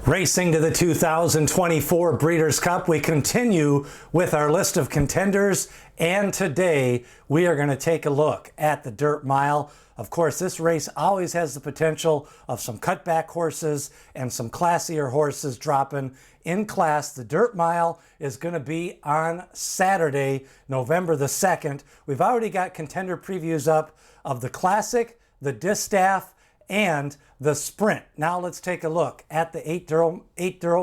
Racing to the 2024 Breeders' Cup, we continue with our list of contenders, and today we are going to take a look at the Dirt Mile. Of course, this race always has the potential of some cutback horses and some classier horses dropping in class. The Dirt Mile is going to be on Saturday, November the 2nd. We've already got contender previews up of the Classic, the Distaff, and the Sprint. Now let's take a look at the 8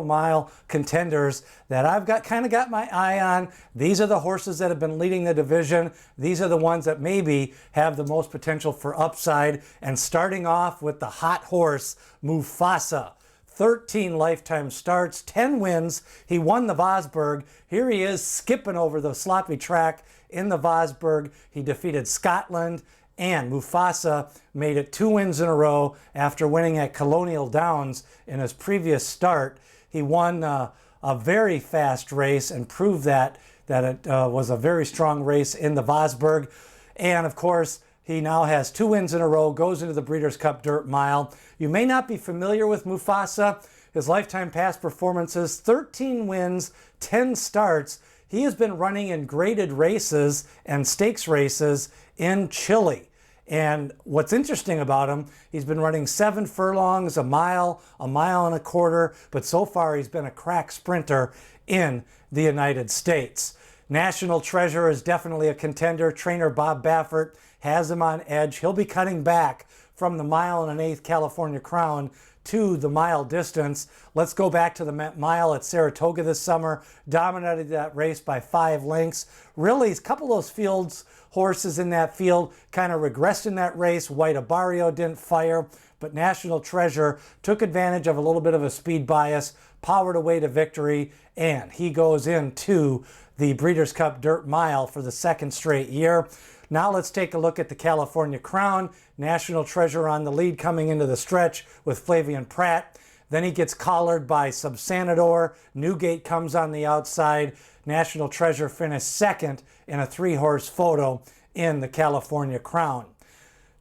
mile contenders that I've kind of got my eye on. These are the horses that have been leading the division. These are the ones that maybe have the most potential for upside. And starting off with the hot horse, Mufasa. 13 lifetime starts, 10 wins. He won the Vosburgh. Here he is skipping over the sloppy track in the Vosburgh. He defeated Scotland, and Mufasa made it 2 wins in a row after winning at Colonial Downs in his previous start. He won a very fast race and proved that it was a very strong race in the Vosburgh. And of course, he now has 2 wins in a row, goes into the Breeders' Cup Dirt Mile. You may not be familiar with Mufasa. His lifetime past performances, 13 wins, 10 starts. He has been running in graded races and stakes races in Chile. And what's interesting about him, he's been running 7 furlongs, a mile and a quarter, but so far he's been a crack sprinter in the United States. National Treasure is definitely a contender. Trainer Bob Baffert has him on edge. He'll be cutting back from the 1 1/8 California Crown to the mile distance. Let's go back to the mile at Saratoga this summer. Dominated that race by 5 lengths. Really, a couple of those fields horses in that field kind of regressed in that race. White Abarrio didn't fire, but National Treasure took advantage of a little bit of a speed bias, powered away to victory, and he goes into the Breeders' Cup Dirt Mile for the 2nd straight year. Now let's take a look at the California Crown. National Treasure on the lead coming into the stretch with Flavian Pratt. Then he gets collared by Subsanador. Newgate comes on the outside. National Treasure finished 2nd in a 3-horse photo in the California Crown.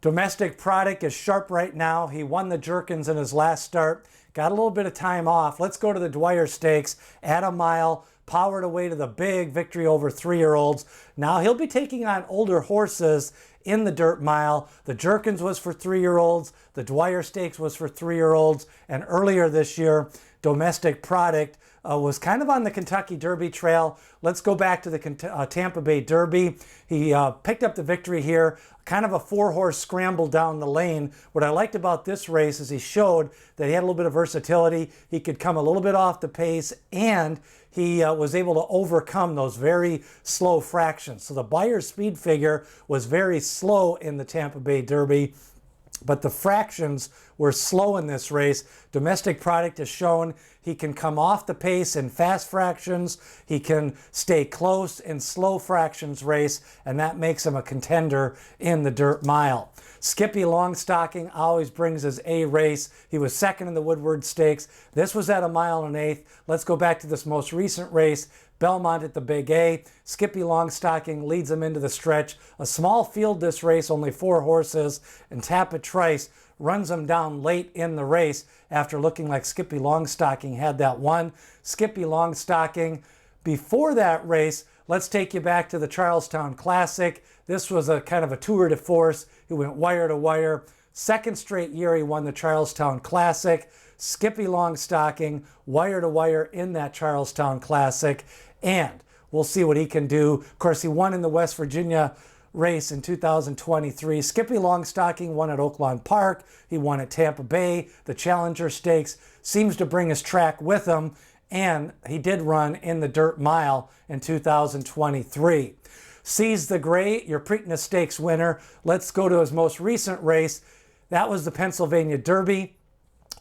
Domestic Product is sharp right now. He won the Jerkins in his last start. Got a little bit of time off. Let's go to the Dwyer Stakes at a mile. Powered away to the big victory over 3-year-olds. Now he'll be taking on older horses in the Dirt Mile. The Jerkins was for 3-year-olds. The Dwyer Stakes was for 3-year-olds. And earlier this year, Domestic Product was kind of on the Kentucky Derby trail. Let's go back to the Tampa Bay Derby. He picked up the victory here, kind of a 4-horse scramble down the lane. What I liked about this race is he showed that he had a little bit of versatility. He could come a little bit off the pace, and he was able to overcome those very slow fractions. So the Buyer's speed figure was very slow in the Tampa Bay Derby, but the fractions were slow in this race. Domestic Product has shown he can come off the pace in fast fractions. He can stay close in slow fractions race, and that makes him a contender in the Dirt Mile. Skippylongstocking always brings his A race. He was 2nd in the Woodward Stakes. This was at a 1 1/8. Let's go back to this most recent race. Belmont at the Big A. Skippylongstocking leads him into the stretch. A small field this race, only 4 horses, and Tapit Trice runs him down late in the race after looking like Skippylongstocking had that one. Skippylongstocking, before that race, let's take you back to the Charlestown Classic. This was a kind of a tour de force. He went wire to wire. 2nd straight year he won the Charlestown Classic. Skippylongstocking, wire to wire in that Charlestown Classic, and we'll see what he can do. Of course, he won in the West Virginia race in 2023. Skippylongstocking won at Oaklawn Park. He won at Tampa Bay. The Challenger Stakes seems to bring his track with him, and he did run in the Dirt Mile in 2023. Seize the Gray, your Preakness Stakes winner. Let's go to his most recent race. That was the Pennsylvania Derby.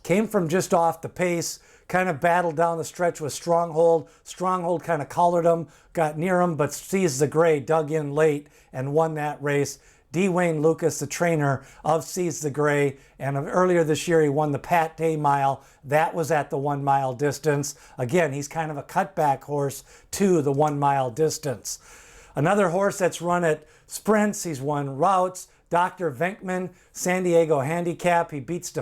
Came from just off the pace, kind of battled down the stretch with Stronghold. Stronghold kind of collared him, got near him, but Seize the Gray dug in late and won that race. D. Wayne Lucas, the trainer of Seize the Gray, and earlier this year he won the Pat Day Mile. That was at the 1 mile distance. Again, he's kind of a cutback horse to the 1 mile distance. Another horse that's run at sprints, he's won routes. Dr. Venkman, San Diego Handicap, he beats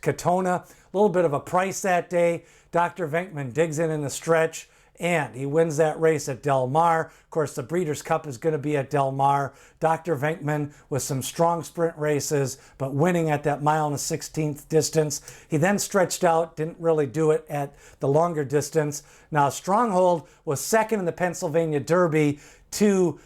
Katona. A little bit of a price that day. Dr. Venkman digs in the stretch, and he wins that race at Del Mar. Of course, the Breeders' Cup is going to be at Del Mar. Dr. Venkman with some strong sprint races, but winning at that 1.16 distance. He then stretched out, didn't really do it at the longer distance. Now, Stronghold was second in the Pennsylvania Derby to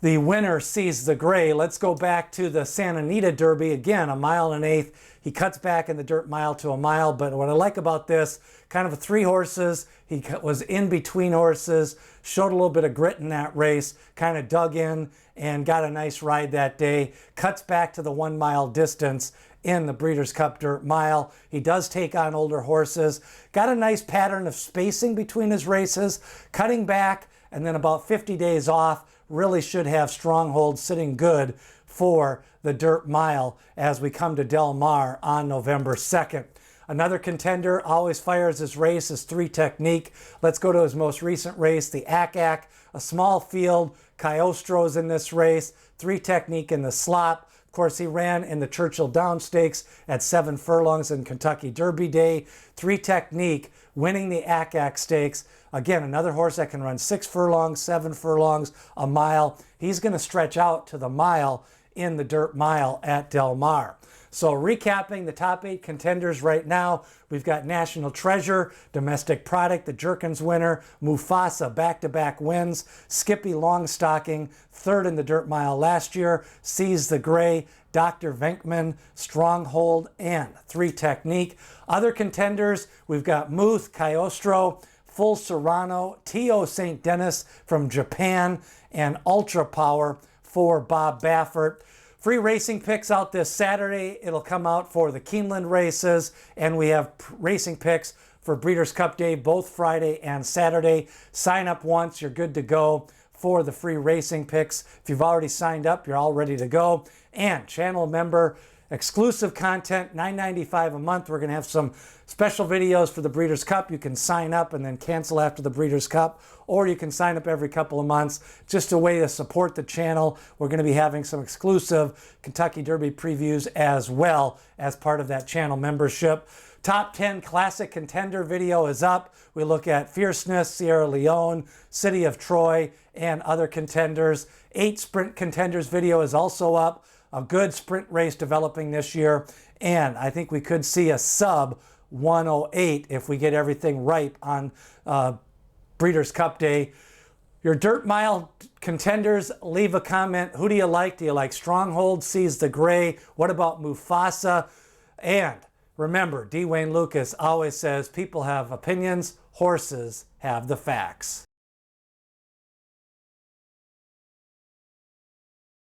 the winner, Seize the Gray. Let's go back to the Santa Anita Derby. Again, 1.125. He cuts back in the dirt mile to a mile, but what I like about this, kind of 3 horses. He was in between horses, showed a little bit of grit in that race, kind of dug in and got a nice ride that day. Cuts back to the 1 mile distance in the Breeders' Cup Dirt Mile. He does take on older horses. Got a nice pattern of spacing between his races, cutting back, and then about 50 days off. Really should have Stronghold sitting good for the Dirt Mile as we come to Del Mar on November 2nd. Another contender always fires his race is 3 Technique. Let's go to his most recent race, the Ack-Ack, a small field. Cagliostro's in this race, 3 Technique in the slop. Of course, he ran in the Churchill Downs Stakes at 7 furlongs in Kentucky Derby Day. 3 Technique winning the Ack-Ack Stakes. Again, another horse that can run 6 furlongs, 7 furlongs, a mile. He's going to stretch out to the mile in the Dirt Mile at Del Mar. So recapping the top 8 contenders right now, we've got National Treasure, Domestic Product, the Jerkins winner, Mufasa, back-to-back wins, Skippylongstocking, 3rd in the Dirt Mile last year, Seize the Gray, Dr. Venkman, Stronghold, and 3 Technique. Other contenders, we've got Muth, Cagliostro, Full Serrano, T.O. St. Denis from Japan, and Ultra Power for Bob Baffert. Free racing picks out this Saturday. It'll come out for the Keeneland races, and we have racing picks for Breeders' Cup Day both Friday and Saturday. Sign up once, you're good to go for the free racing picks. If you've already signed up, you're all ready to go. And channel member exclusive content, $9.95 a month. We're going to have some special videos for the Breeders' Cup. You can sign up and then cancel after the Breeders' Cup, or you can sign up every couple of months. Just a way to support the channel. We're going to be having some exclusive Kentucky Derby previews as well as part of that channel membership. Top 10 Classic Contender video is up. We look at Fierceness, Sierra Leone, City of Troy, and other contenders. 8 Sprint Contenders video is also up. A good sprint race developing this year, and I think we could see a sub 108 if we get everything right on Breeders' Cup Day. Your Dirt Mile contenders, leave a comment. Who do you like? Do you like Stronghold, Seize the Gray? What about Mufasa? And remember, D. Wayne Lucas always says people have opinions, horses have the facts.